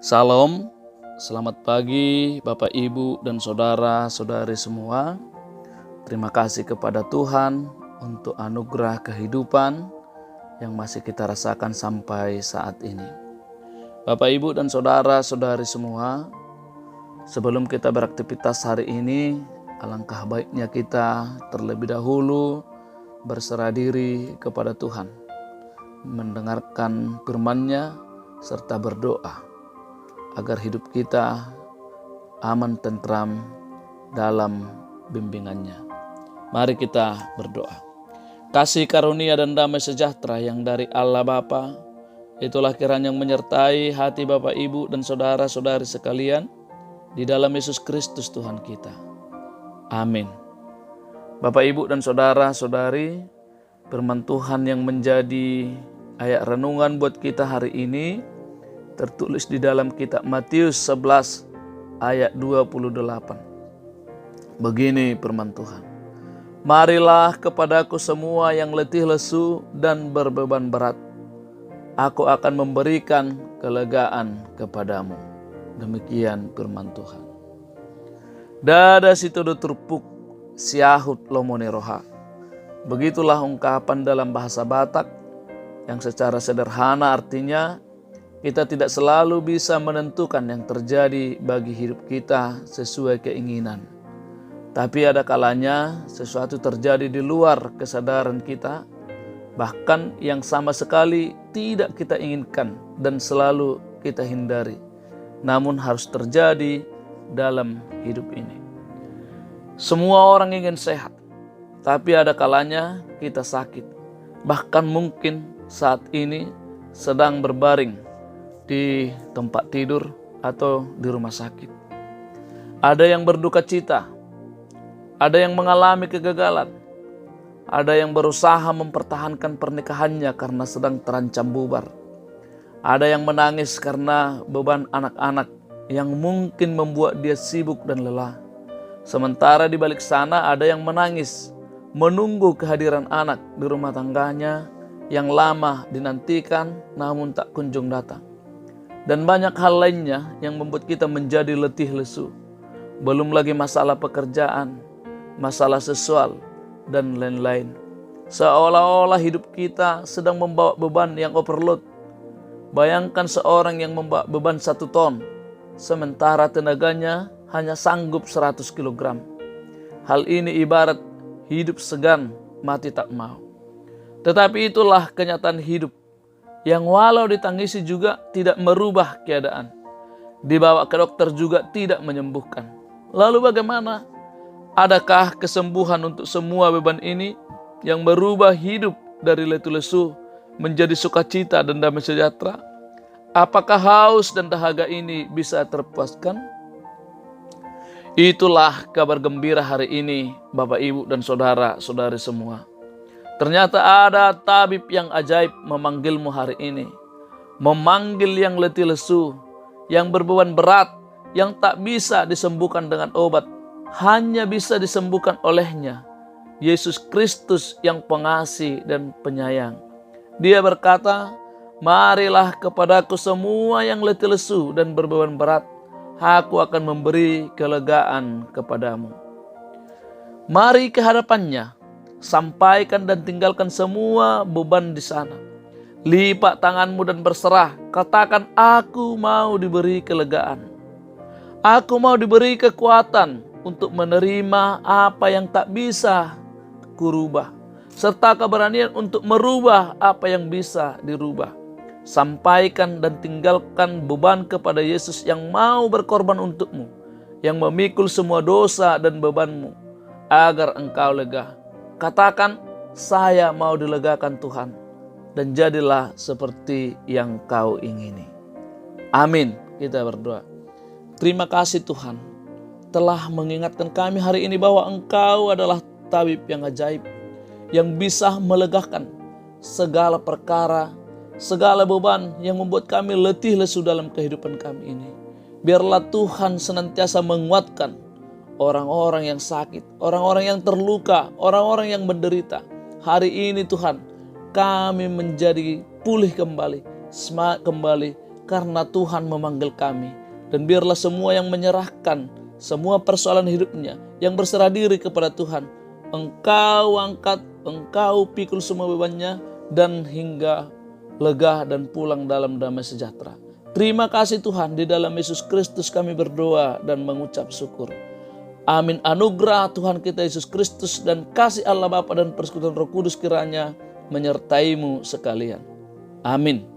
Salam, selamat pagi Bapak, Ibu, dan saudara-saudari semua. Terima kasih kepada Tuhan untuk anugerah kehidupan yang masih kita rasakan sampai saat ini. Bapak, Ibu, dan saudara-saudari semua, sebelum kita beraktivitas hari ini, alangkah baiknya kita terlebih dahulu berserah diri kepada Tuhan, mendengarkan firman-Nya serta berdoa agar hidup kita aman tentram dalam bimbingannya. Mari kita berdoa. Kasih karunia dan damai sejahtera yang dari Allah Bapa, itulah kiranya yang menyertai hati Bapak, Ibu, dan saudara-saudari sekalian di dalam Yesus Kristus Tuhan kita. Amin. Bapak, Ibu, dan saudara-saudari, firman Tuhan yang menjadi ayat renungan buat kita hari ini tertulis di dalam kitab Matius 11 ayat 28. Begini firman Tuhan. Marilah kepadaku semua yang letih lesu dan berbeban berat. Aku akan memberikan kelegaan kepadamu. Demikian firman Tuhan. Dada situ turpuk siahut lomone roha. Begitulah ungkapan dalam bahasa Batak yang secara sederhana artinya kita tidak selalu bisa menentukan yang terjadi bagi hidup kita sesuai keinginan. Tapi ada kalanya sesuatu terjadi di luar kesadaran kita, bahkan yang sama sekali tidak kita inginkan dan selalu kita hindari. Namun harus terjadi dalam hidup ini. Semua orang ingin sehat, tapi ada kalanya kita sakit. Bahkan mungkin saat ini sedang berbaring di tempat tidur atau di rumah sakit. Ada yang berduka cita, ada yang mengalami kegagalan, ada yang berusaha mempertahankan pernikahannya karena sedang terancam bubar. Ada yang menangis karena beban anak-anak yang mungkin membuat dia sibuk dan lelah. Sementara di balik sana ada yang menangis menunggu kehadiran anak di rumah tangganya yang lama dinantikan namun tak kunjung datang. Dan banyak hal lainnya yang membuat kita menjadi letih lesu. Belum lagi masalah pekerjaan, masalah seksual, dan lain-lain. Seolah-olah hidup kita sedang membawa beban yang overload. Bayangkan seorang yang membawa beban 1 ton, sementara tenaganya hanya sanggup 100 kg. Hal ini ibarat hidup segan, mati tak mau. Tetapi itulah kenyataan hidup, yang walau ditangisi juga tidak merubah keadaan. Dibawa ke dokter juga tidak menyembuhkan. Lalu bagaimana? Adakah kesembuhan untuk semua beban ini yang merubah hidup dari letih lesu menjadi sukacita dan damai sejahtera? Apakah haus dan dahaga ini bisa terpuaskan? Itulah kabar gembira hari ini, Bapak, Ibu, dan saudara-saudari semua. Ternyata ada tabib yang ajaib memanggilmu hari ini. Memanggil yang letih lesu, yang berbeban berat, yang tak bisa disembuhkan dengan obat. Hanya bisa disembuhkan olehnya, Yesus Kristus yang pengasih dan penyayang. Dia berkata, marilah kepadaku semua yang letih lesu dan berbeban berat. Aku akan memberi kelegaan kepadamu. Mari ke hadapannya. Sampaikan dan tinggalkan semua beban di sana. Lipat tanganmu dan berserah. Katakan, aku mau diberi kelegaan. Aku mau diberi kekuatan untuk menerima apa yang tak bisa kurubah, serta keberanian untuk merubah apa yang bisa dirubah. Sampaikan dan tinggalkan beban kepada Yesus yang mau berkorban untukmu, yang memikul semua dosa dan bebanmu, agar engkau lega. Katakan, saya mau dilegakan Tuhan, dan jadilah seperti yang kau ingini. Amin. Kita berdoa. Terima kasih Tuhan telah mengingatkan kami hari ini bahwa Engkau adalah tabib yang ajaib, yang bisa melegakan segala perkara, segala beban yang membuat kami letih lesu dalam kehidupan kami ini. Biarlah Tuhan senantiasa menguatkan orang-orang yang sakit, orang-orang yang terluka, orang-orang yang menderita. Hari ini Tuhan, kami menjadi pulih kembali, semangat kembali, karena Tuhan memanggil kami. Dan biarlah semua yang menyerahkan semua persoalan hidupnya, yang berserah diri kepada Tuhan, Engkau angkat, Engkau pikul semua bebannya, dan hingga lega dan pulang dalam damai sejahtera. Terima kasih Tuhan, di dalam Yesus Kristus kami berdoa dan mengucap syukur. Amin. Anugerah Tuhan kita Yesus Kristus dan kasih Allah Bapa dan persekutuan Roh Kudus kiranya menyertaimu sekalian. Amin.